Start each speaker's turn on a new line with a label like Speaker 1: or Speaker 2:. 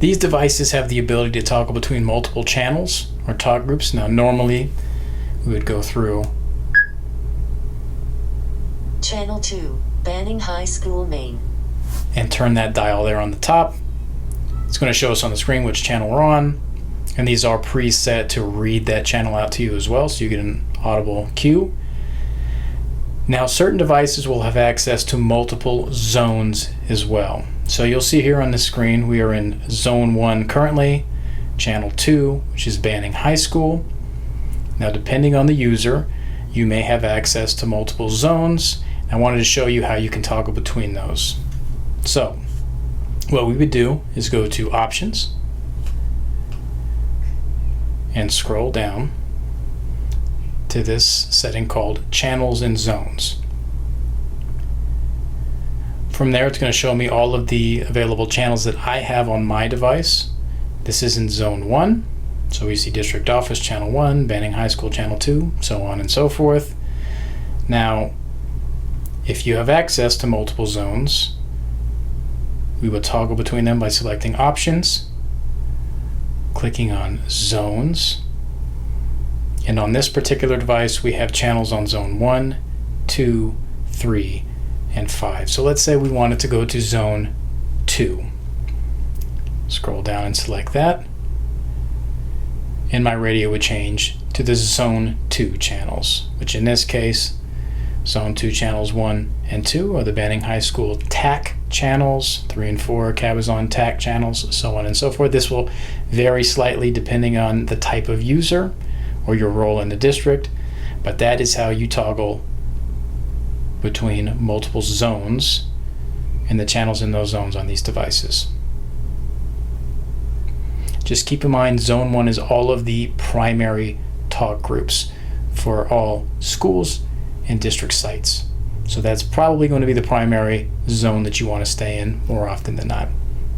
Speaker 1: These devices have the ability to toggle between multiple channels or talk groups. Now normally we would go through
Speaker 2: Channel 2, Banning High School Main,
Speaker 1: and turn that dial there on the top. It's going to show us on the screen which channel we're on, and these are preset to read that channel out to you as well, so you get an audible cue. Now certain devices will have access to multiple zones as well. So you'll see here on the screen we are in zone 1 currently, channel 2, which is Banning High School. Now depending on the user, you may have access to multiple zones. I wanted to show you how you can toggle between those. So what we would do is go to Options and scroll down to this setting called Channels and Zones. From there, it's going to show me all of the available channels that I have on my device. This is in Zone 1. So we see District Office Channel 1, Banning High School Channel 2, so on and so forth. Now, if you have access to multiple zones, we would toggle between them by selecting Options, clicking on Zones, and on this particular device we have channels on Zone 1, 2, 3, and 5. So let's say we wanted to go to Zone 2. Scroll down and select that, and my radio would change to the Zone 2 channels, which in this case, Zone 2 channels 1 and 2 are the Banning High School TAC channels, 3 and 4 are Cabazon TAC channels, so on and so forth. This will vary slightly depending on the type of user or your role in the district, but that is how you toggle between multiple zones and the channels in those zones on these devices. Just keep in mind, Zone 1 is all of the primary talk groups for all schools and district sites. So that's probably going to be the primary zone that you want to stay in more often than not.